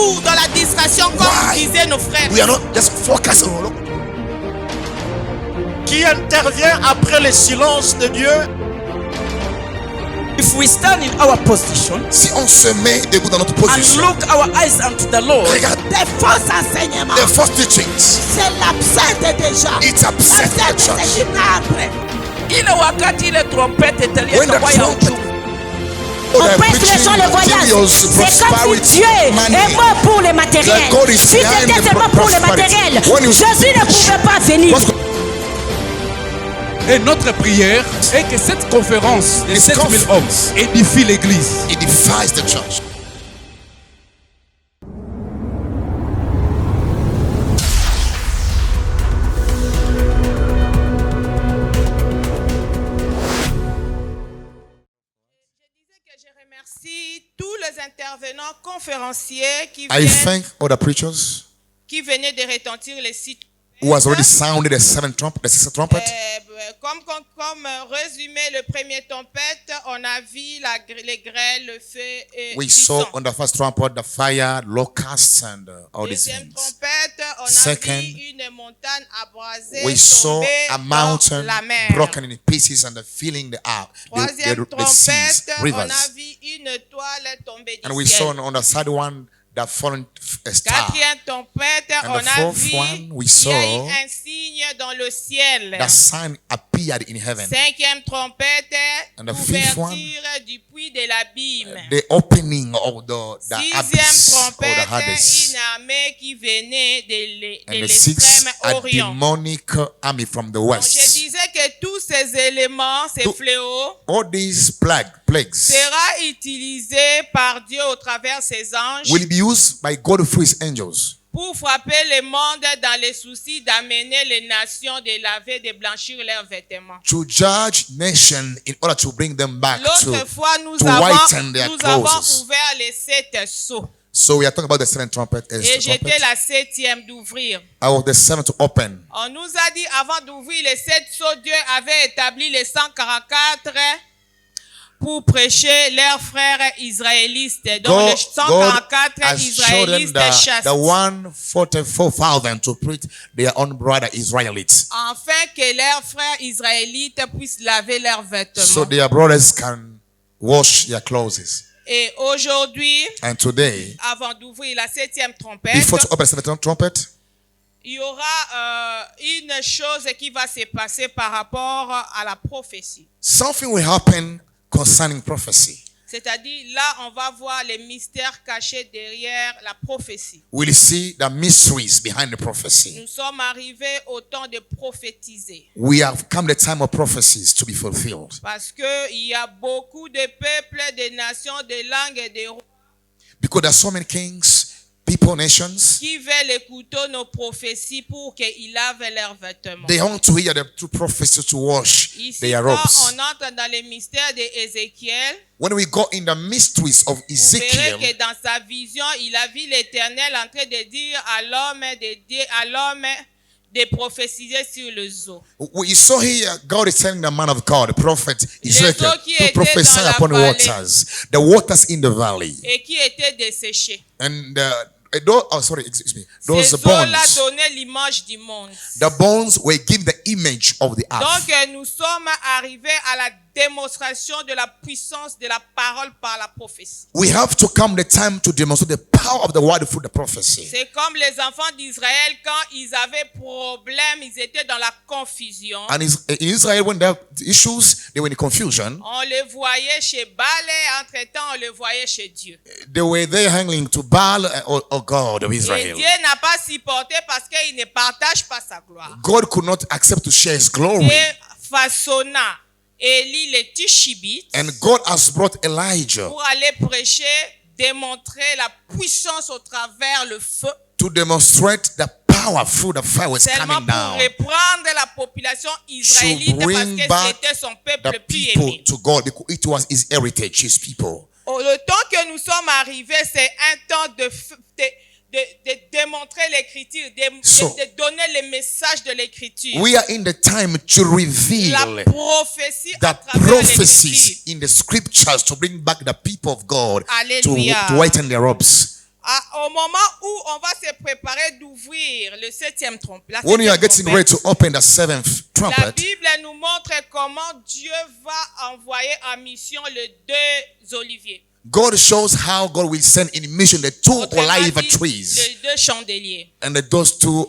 ou dans la distraction comme disaient nos frères. We are not just focused on. Qui intervient après le silence de Dieu? If we stand in our position, Si on se met debout dans notre and position, look our eyes unto the Lord, regarde Des faux enseignements. the false teachings. C'est l'absent déjà. It upsets the L'absent church. c'est après. ile wakati ile trompete When the italia ya trumpet, uchumi. On presse les gens le voyage. C'est comme si Dieu est mort pour le matériel. That God is Si behind c'était the seulement pour le prosperity. matériel, When you- Jésus ne pouvait pas venir. Et notre prière est que cette conférence de This 7000 hommes édifie l'église. it defies the church. Je remercie tous les intervenants conférenciers I thank all the preachers qui venaient de retentir les sites. who has already sounded the seventh trumpet, the sixth trumpet. Comme résumé le premier trompette, on a vu les grêles, le feu et We du saw sang. on the first trumpet the fire, locusts, and all these Deuxième things. trompette, on a Second, vu une montagne abrasée We saw tomber a dans mountain la mer. broken in pieces and filling the earth, Troisième the seas, trompette, on a rivers. vu une toile tomber And du we saw ciel. on the third one the fallen star. Quatrième trompette, And on the a fourth vu one, we il y a eu saw un signe dans le ciel. The sign appeared in heaven. Cinquième trompette, And the fifth one, ouverture du puits de l'abîme. The opening of the Sixième abyss or the trompette, Hades. une armée qui venait de And the sixth, l'extrême a orient. demonic army from the Donc, je west. disais que tous ces éléments, ces Tout- fléaux, All these plagues sera utilisé par Dieu au travers ses anges will be used by God through his angels pour frapper le monde dans les soucis d'amener les nations de laver, de blanchir leurs vêtements. to judge nation in order to bring them back L'autre to. fois, nous to whiten their avons clothes. ouvert les 7 sceaux. So we are talking about the seventh trumpet. As Et the j'étais trumpet. la 7e d'ouvrir. I was the seventh to open. On nous a dit avant d'ouvrir les 7 sceaux, Dieu avait établi les 144 pour prêcher leurs frères israélites. Donc les God 144 has chosen israélites chastes. the 144,000 to preach their own brother Israelites, Afin que leurs frères israélites puissent laver leurs vêtements. so their brothers can wash their clothes. Et aujourd'hui, And today, avant d'ouvrir la 7e trompette, before to open the seventh trumpet, il y aura une chose qui va se passer par rapport à la prophétie. something will happen concerning prophecy. C'est-à-dire, là, on va voir les mystères cachés derrière la prophétie. We'll see the mysteries behind the prophecy. Nous sommes arrivés au temps de prophétiser. We have come the time of prophecies to be fulfilled. Parce qu'il y a beaucoup de peuples, de nations, de langues et de rois Because there are so many kings, people, nations, qui veulent écouter nos prophéties pour qu'ils lavent leurs vêtements. they want to hear the true prophecy to wash Ici, their quand robes. on entre dans les mystères d'Ézéchiel, When we go in the mysteries of vous verrez Ezekiel, que dans sa vision, il a vu l'Éternel en train de dire à l'homme de prophétiser sur le zoo. we saw here God is telling the man of God, the prophet Ezekiel, eaux qui to étaient prophesy dans la upon the vallée. the waters in the valley. Et qui était desséché. And those Ces eaux-là bones, donnaient l'image du monde. the bones will give the image of the earth. Donc nous sommes arrivés à la démonstration de la puissance de la parole par la prophétie. We have to come the time to demonstrate the power of the word through the prophecy. C'est comme les enfants d'Israël quand ils avaient problème, ils étaient dans la confusion. And in Israel, when there are issues, they were in confusion. On les voyait chez Baal et entre-temps on les voyait chez Dieu. They were there hanging to Baal or God of Et Israel. Dieu n'a pas supporté parce qu'il ne partage pas sa gloire. God could not accept to share his glory. Dieu façonna Élie le Tishibite And God has brought Elijah pour aller prêcher, démontrer la puissance au travers le feu. to demonstrate the power through the fire was Seulement coming pour down reprendre la population israélite to parce bring que back c'était son the peuple plus people aimé. to God because it was his heritage, his people. Le temps que nous sommes arrivés, c'est un temps de démontrer l'écriture, de donner le message de l'écriture. We are in the time to reveal La prophétie à the travers l'écriture. prophecies in the scriptures to bring back the people of God to Alléluia. whiten their robes. Au moment où on va se préparer d'ouvrir le 7e trompette, When you are getting ready to open the seventh la trumpet, Bible nous montre comment Dieu va envoyer en mission les 2 oliviers. God shows how God will send in mission the 2 Autrement olive dit, trees les 2 chandeliers. and those 2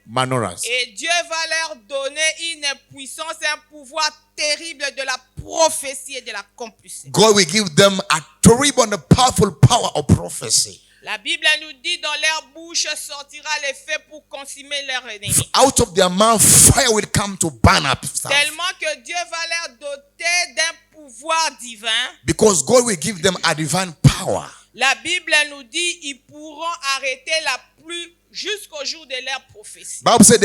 menorahs. Et Dieu va leur donner une puissance et un pouvoir terrible de la prophétie et de l'accomplir. God will give them a terrible and a powerful power of prophecy. La Bible nous dit dans leur bouche sortira les feux pour consumer leur ennemi. Out of their mouth, fire will come to burn up stuff. Tellement que Dieu va leur doter d'un pouvoir divin. Because God will give them a divine power. La Bible nous dit ils pourront arrêter la pluie jusqu'au jour de leur prophétie. Bible said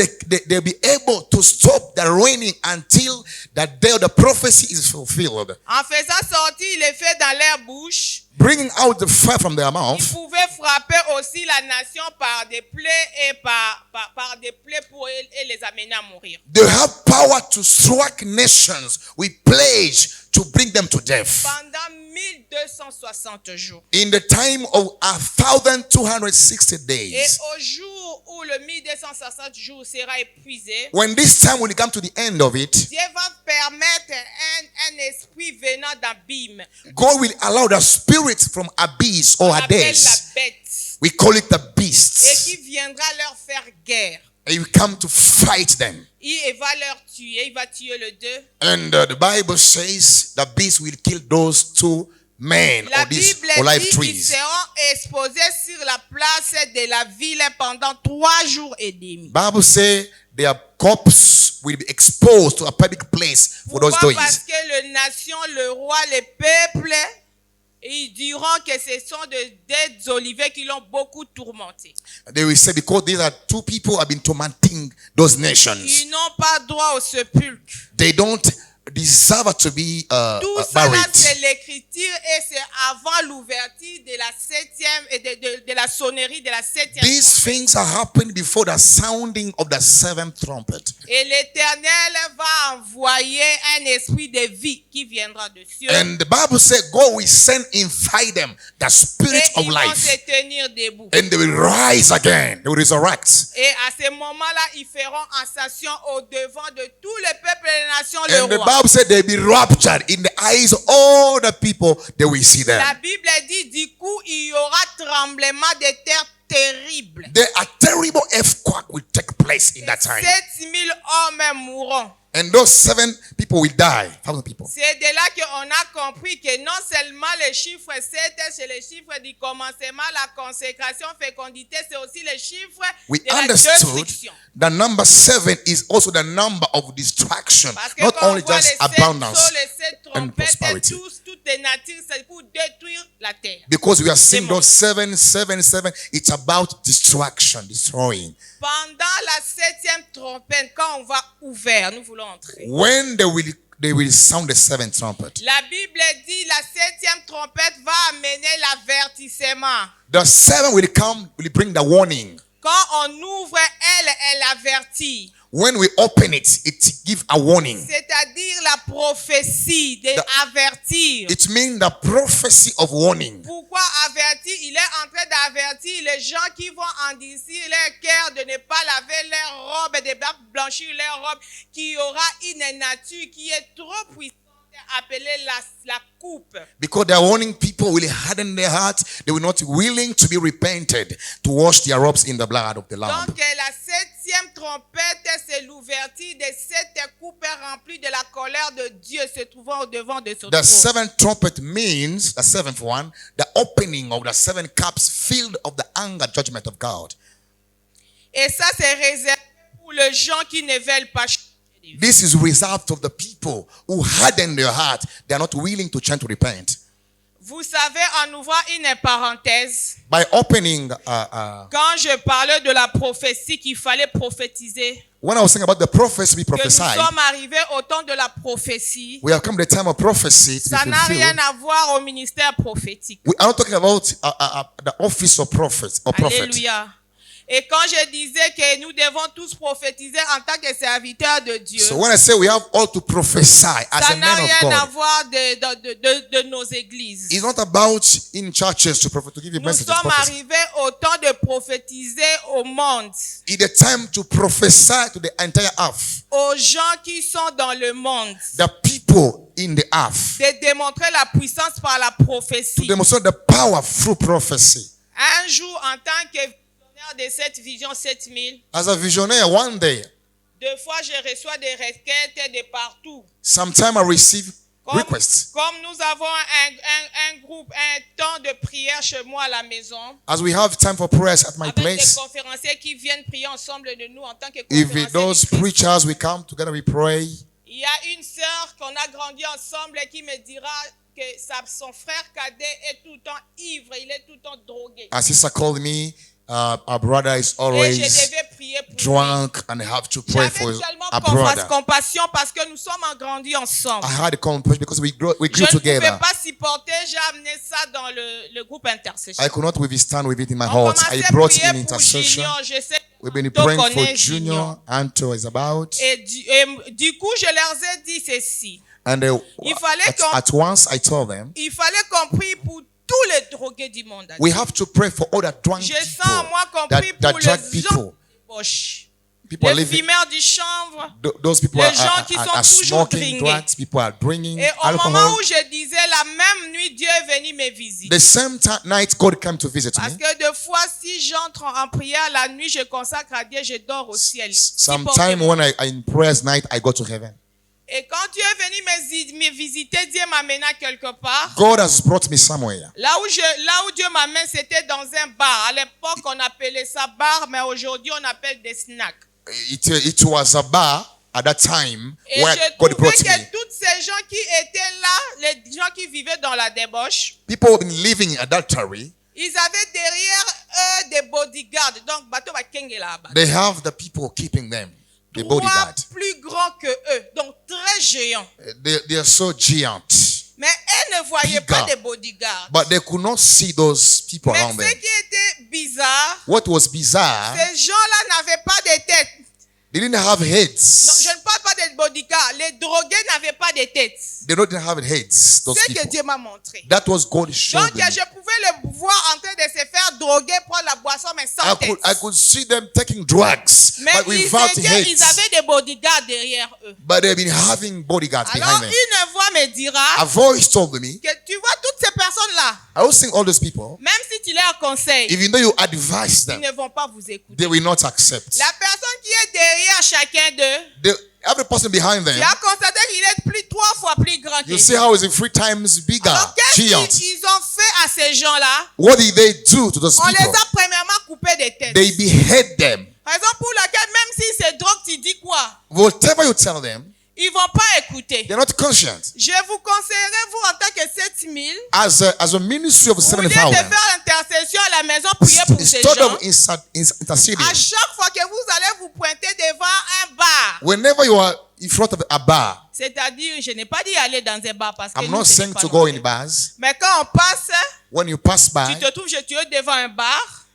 they'll be able to stop the raining until the day of the prophecy is fulfilled. En faisant sortir les feux dans leur bouche, Bringing out the fire from their mouth, ils pouvaient frapper aussi la nation par des plaies et par des plaies pour et les amener à mourir. they have power to strike nations with plagues to bring them to death. Pendant 1260 jours. In the time of 1,260 Et days, au jour où le 1260 jours sera épuisé, when this time will come to the end of it, Dieu va permettre un esprit venant d'abîme. God will allow the spirit from abyss or On l'appelle la Hades. bête. We call it the Et beasts. qui viendra leur faire guerre. And you come to fight them. Il va leur tuer. Il va tuer le 2. And the Bible says the beast will kill those 2 men La or these Bible olive dit qu'ils trees. seront exposés sur la place de la ville pendant 3 jours et demi. Bible says their corpse will be exposed to a public place for those Pourquoi? Parce days. que les nations, le roi, les peuples, ils diront que ce sont des oliviers qui l'ont beaucoup tourmenté. They will say because these are 2 people who have been tormenting those nations. Ils n'ont pas droit au sépulcre. They don't deserve to be Tout ça là, c'est buried. l'écriture et c'est avant l'ouverture de la 7e et de la sonnerie de la 7e. These trompette. things are happening before the sounding of the 7th trumpet. Et l'Éternel va envoyer un esprit de vie qui viendra dessus. And the Bible says God will send inside them the spirit Et of ils vont life. se tenir debout. And they will rise again. They will resurrect. Et à ce moment-là, ils feront ascension au devant de tous les peuples et les nations, le And the roi. Bible said they'll be raptured in the eyes of all the people. They will see them. La Bible dit, du coup, il y aura tremblement de terre terrible. A terrible earthquake will take place in that time. 7000 hommes mourront. And those 7 people will die. 1,000 people. C'est de là qu'on a compris que non seulement le chiffre 7, c'est le chiffre du commencement, la consécration, fécondité, c'est aussi le chiffre We de la understood destruction. the number 7 is also the number of destruction. Parce que Not quand only on voit just les 7 abundance. sauts, les 7 and trompettes, prosperity. toutes les natures, c'est pour détruire la terre. Because we are seeing Demons. those 7, 7, 7. It's about destruction, destroying. Pendant la 7e trompette, quand on va ouvert, nous voulons entrer. When they will sound the 7th trumpet. La Bible dit la 7e trompette va amener l'avertissement. The 7 will come, will bring the warning. Quand on ouvre, elle avertit. When we open it, it gives a warning. C'est-à-dire la prophétie d'avertir. It means the prophecy of warning. Pourquoi avertir? Il est en train d'avertir les gens qui vont endurcir leur cœur de ne pas laver leurs robes et de blanchir leurs robes, qu'il y aura une nature qui est trop puissante, appelée la coupe. Because they are warning people will harden their hearts. They will not be willing to be repented, to wash their robes in the blood of the Lamb. Donc la 7e trompette, c'est l'ouverture de cette coupe remplie de la colère de Dieu se trouvant au devant de son The trône. 7th trumpet means, the 7th one, the opening of the 7 cups filled of the anger judgment of God. Et ça, c'est réservé pour les gens qui ne veulent pas changer. This is reserved of the people who harden their heart. They are not willing to change, to repent. Vous savez, en ouvrant une parenthèse, By opening, quand je parlais de la prophétie qu'il fallait prophétiser, when I was saying about the prophecy we que nous prophesied, sommes arrivés au temps de la prophétie, we have come to the time of prophecy to be ça n'a rien fulfilled. à voir au ministère prophétique. We are not talking about the office of prophets or prophet. Alléluia. Et quand je disais que nous devons tous prophétiser en tant que serviteurs de Dieu, So when I say we have all to prophesy as ça a n'a man of rien à God, voir de nos églises. it's not about in churches to give you Nous messages. sommes arrivés au temps de prophétiser au monde, It's the time to prophesy to the entire earth, aux gens qui sont dans le monde, the people in the earth, de démontrer la puissance par la to prophétie. demonstrate the power through prophecy. Un jour, en tant que visionnaire de cette vision 7000, As a visionnaire, one day, deux fois je reçois des requêtes de partout. sometime I receive requests. Comme nous avons un groupe, un temps de prière chez moi à la maison, As we have time for prayers at my avec des place, conférenciers qui viennent prier ensemble de nous en tant que if conférenciers. those du Christ. preachers, we come together, we pray. Il y a une sœur qu'on a grandi ensemble et qui me dira que son frère cadet est tout le temps ivre, il est tout le temps drogué. A sister called me, our brother is Et je always devais prier pour lui. drunk and I have to pray for J'avais tellement our brother. compassion parce que nous sommes grandis ensemble. I had a compassion because we grew Je ne pouvais together. pas supporter, j'ai amené ça dans le groupe intercession. I could not withstand with it in my On heart. commençait I à brought prier in pour intercession. Junior, je sais We've been Anto praying for connaît Junior. Anto is about. Et du coup, je leur ai dit ceci. And Il fallait qu'on- at once I told them, Il fallait qu'on prie pour tous les drogués du monde. we have to pray for all the drunk Je people, sens, moi, qu'on prie that pour drug les gens people, poches. people Les living. fumeurs du chanvre. Those people les are, gens qui sont are toujours smoking dringués. drugs. People are drinking Et au moment alcohol. où je disais, la même nuit, Dieu est venu me visiter. The same night God came to visit Parce me. que des fois, si j'entre en prière la nuit, je consacre à Dieu, je dors au ciel. Sometime when I in prayers night, I go to heaven. Et quand Dieu est venu me visiter, Dieu m'amena quelque part. God has brought me somewhere. Là où Dieu m'amène, c'était dans un bar. À l'époque, on appelait ça bar, mais aujourd'hui, on appelle des snacks. It was a bar at that time Et where je God trouvais brought que me. toutes ces gens qui étaient là, les gens qui vivaient dans la débauche, People have been living in adultery. ils avaient derrière eux des bodyguards. Donc, bateau va kenge là-bas. They have the people keeping them, the Trois bodyguard. plus grands que eux, donc très géants. They are so giant, Mais elles ne voyaient Bigger. pas des bodyguards. but they could not see those people Mais around ce them. qui était bizarre, What was bizarre, ces gens-là n'avaient pas de tête. they didn't have Non, heads. je ne parle pas des bodyguards. Les drogués n'avaient pas de tête. They didn't have heads, those C'est ce que people. Dieu m'a montré. That was God showing Donc, them. je pouvais les voir en train de se faire droguer, prendre la boisson, mais sans tête. I could see them taking drugs, Mais but without ils heads. avaient des bodyguards derrière eux. But they've been having bodyguards Alors, behind them. une voix me dira A voice told me, que tu vois toutes ces personnes-là, I was seeing all those people, même si tu leur conseilles, even though you advise ils them, ne vont pas vous écouter. they will not accept. La personne qui est derrière chacun d'eux, Every person behind them, tu as constaté qu'il est plus 3 fois plus grand que you eux. see how is it 3 times bigger, Alors, qu'est-ce giant. qu'ils ont fait à ces gens-là? What did they do to those On les people? a premièrement coupés des têtes. They behead them. Raison pour laquelle, même si c'est drogue, tu dis quoi? Whatever you tell them, Ils vont pas écouter. they're not conscient. Je vous conseillerais, vous, en tant que 7000, As a ministry of au lieu de 7,000, faire l'intercession à la maison, prier pour ces instead gens. of interceding, À chaque fois que vous allez vous pointer devant un bar, whenever you are in front of a bar, c'est-à-dire, je n'ai pas dit aller dans un bar parce que I'm nous, not ce n'est saying pas to notre go in truc. bars. Mais quand on passe, When you pass tu by, te trouves tu es devant un bar,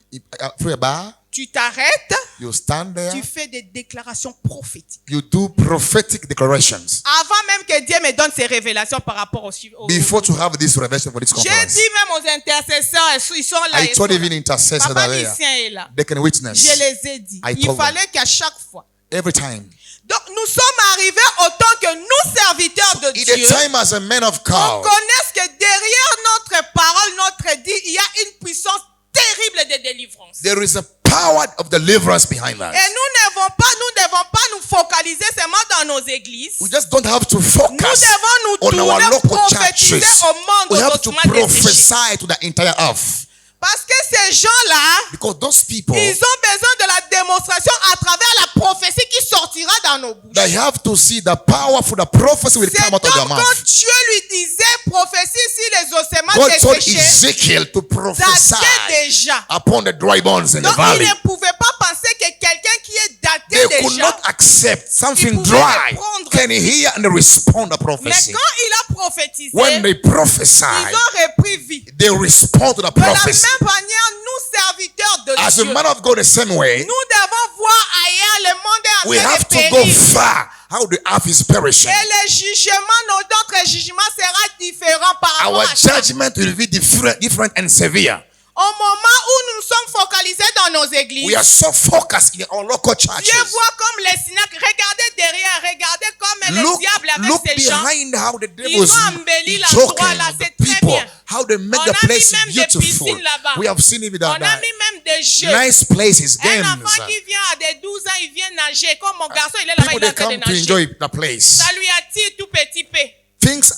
through a bar, tu t'arrêtes, you stand there, tu fais des déclarations prophétiques. you do prophetic declarations. Avant même que Dieu me donne ses révélations par rapport au Before to have this revelation for this j'ai conference, dit même aux intercesseurs, ils sont là. I ils told sont even là. intercessors Papa that are there. Lucien est là. They can witness Je les ai dit. I Il told fallait qu'à chaque fois. every time. Donc nous sommes arrivés au temps que nous, serviteurs de In Dieu, the time as a man of on God, connaisse que derrière notre parole, notre dit, il y a une puissance terrible de délivrance. there is a power of deliverance behind that. Et nous ne devons pas nous focaliser seulement dans nos églises. We just don't have to Nous focus devons nous on our tourner, local prophétiser churches. au monde We au have to document desséché. prophesy to the entire earth. Parce que ces gens-là, Because those people, ils ont besoin de la démonstration à travers la prophétie qui sortira dans nos bouches. they have to see the power for the prophecy will C'est come out donc of their quand mouth. Dieu lui disait prophétie sur les ossements God told desséchés, Ezekiel to prophesy daté déjà. upon the dry bones in the Donc il valley. ne pouvait pas penser que quelqu'un qui est They daté could déjà. not accept something pouvait dry. le prendre. Can hear and respond to Mais prophecy. quand il a prophétisé, When they prophesy, ils ont repris vie. they respond to the De la prophecy. même manière, nous serviteurs de As a Dieu. man of God, the same way, Nous devons voir ailleurs, le monde est en we train have de to go périr. far. How the earth is perishing. Et les jugements, notre jugement sera différent par rapport Our à ça. judgment will be different and severe. Au moment où nous sommes focalisés dans nos églises, We are so focused in our local Dieu churches. voit comme les synagogues. Regardez derrière, regardez comme les diables avec Look ces gens. behind how the Ils devils ont embelli joking l'endroit là, the c'est très people, bien. how they make On the a mis place même des beautiful. piscines là-bas. We have seen it with On our a mis même des jeux. nice places, Un games. enfant qui vient à des 12 ans, il vient nager. Comme mon garçon, il est là-bas, People il est they en train de come to nager. enjoy the place. Ça lui attire tout petit peu.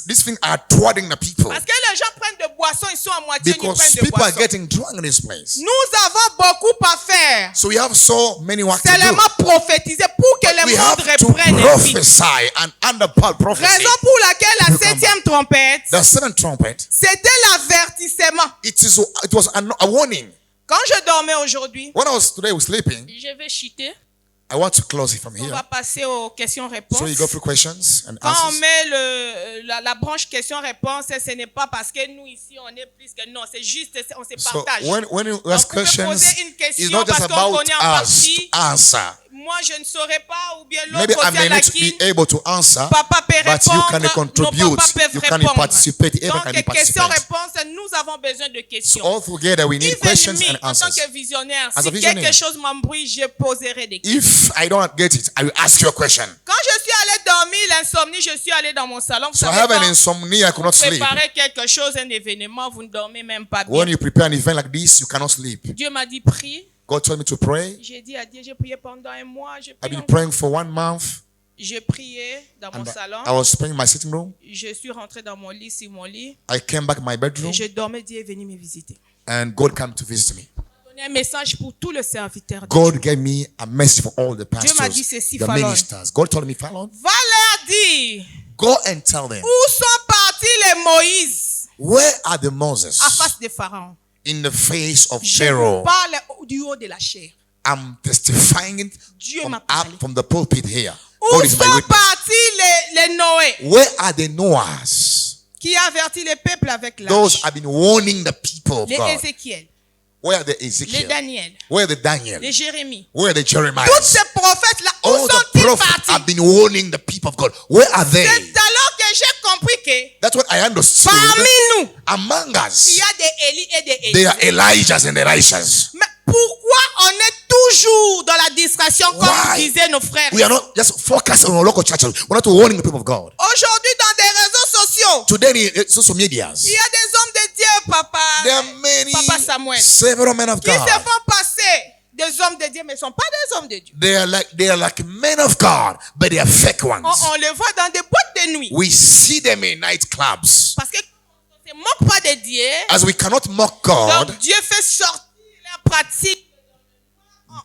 These things are thwarting the people Parce que les gens prennent de boissons, ils sont à moitié, ils because prennent de people are boissons. getting drunk in this place. Nous avons beaucoup à faire. So we have so many work to do. Seulement prophétiser pour que le We monde have to reprenne vie. prophesy and under prophecy. Raison pour laquelle la You come 7e trompette, The seventh trumpet, c'était l'avertissement. it was a warning. Quand je dormais aujourd'hui, When I was sleeping, je vais chuter. I want to close it from On here. va passer aux questions-réponses. So you go through questions and Quand on answers. met la branche questions-réponses, ce n'est pas parce que nous ici on est plus que non, c'est juste on se So partage. when you Donc, ask vous pouvez questions, poser une it's question not just parce qu'on about connaît en us partie. to answer. Moi je ne saurais pas ou bien Maybe l'autre I may not Lakine, be able to answer, papa peut but you can répondre, contribute. nos papas peuvent You can répondre. participate. Everyone Donc can participate. questions-réponses, nous avons besoin de So questions. all together we need questions Even me, and en tant answers. que visionnaire, As si a visionnaire. quelque chose m'embrouille, je poserai des questions. If I don't get it, I will ask you a question. Quand je suis allé dormir, l'insomnie, je suis allé dans mon salon. Vous So I savez, have an quand insomnia, I could not vous sleep. préparez quelque chose, un événement, vous ne dormez même pas bien. When you prepare an event like this, you cannot sleep. Dieu m'a dit prie. God told me to pray. J'ai dit à Dieu, j'ai prié pendant un mois. J'ai I've prié been encore. praying for 1 month. J'ai prié dans mon And salon. I was praying in my sitting room. Je suis rentré dans mon lit, sur mon lit. I came back in my bedroom Et je dormais. Dieu est venu me visiter. and God came to visit me. Donner un message pour tous les serviteurs. God gave me a message for all the m'a dit ceci, pastors, the Fallon. ministers. God told me, Fallon, Va leur dire, go and tell them, où sont partis les Moïse where are the Moses à face de Pharaon? in the face of Je Pharaoh? parle du haut de la chair. I'm testifying it Dieu from m'a parlé. up from the pulpit here. Où God is my sont witness. partis les Noé Where are the Noahs? qui avertit les peuples avec Those l'arche? have been warning the people of Les God. Ézéchiel, Where are the les Ezekiel? Daniel, Where are the Daniel? les Jérémie. Where are the Jeremiah? Tous ces prophètes-là, où All the sont-ils prophets partis? have been warning the people of God. Where are they? C'est alors que j'ai compris que That's what I understood. parmi nous, Among il us, y a des Élie et des they Élie. are Elijahs and Elishas. Mais pourquoi on est toujours dans la distraction comme Why? disaient nos frères? We are not just focused on our local churches. We're not warning the people of God. Aujourd'hui, dans des réseaux sociaux, Today, in social medias, il y a des hommes de Dieu, papa. there are many, Papa Samuel. several men of Qui se God. font passer des hommes de Dieu, mais ne sont pas des hommes de Dieu. They are like men of God, but they are fake ones. On les voit dans des boîtes de nuit. We see them in nightclubs. Parce que on ne se moque pas de Dieu. As we cannot mock God, Donc Dieu fait sortir la pratique.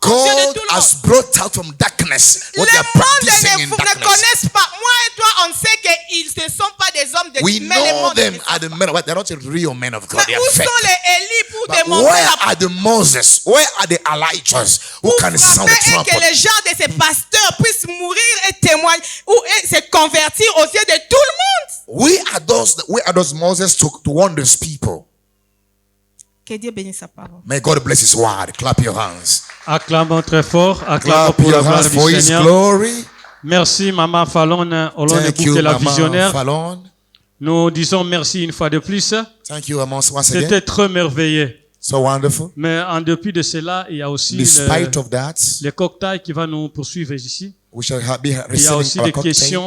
aux yeux de God tout le has monde. brought out from darkness Le what they are monde practicing in ne darkness. connaissent pas. Moi et toi, on sait qu'ils ne sont pas des hommes de We Dieu. Mais le know monde ne them sait are pas. the men, but they're not the real men of God. Mais They are où fake. sont les Élie pour But démontrer where la are the Moses? Where are the Elijahs who pour can sound the frapper et que trumpet? les gens de ces pasteurs puissent mourir et témoigner ou et se convertir aux yeux de tout le monde. We are those Moses to warn those people. Que Dieu bénisse sa parole. May God bless His word. Clap your hands. Acclamons très fort, acclamons Clap pour la your gloire hands du for His Seigneur. glory. Merci Maman Fallon, au nom de Thank you, Bouquet la Mama visionnaire. Fallon. Nous disons merci une fois de plus. Thank you, once again. C'était très merveilleux. So wonderful. Mais en dépit de cela, il y a aussi Despite of that, le cocktail qui va nous poursuivre ici. we shall be Il y a aussi receiving our des cocktail. questions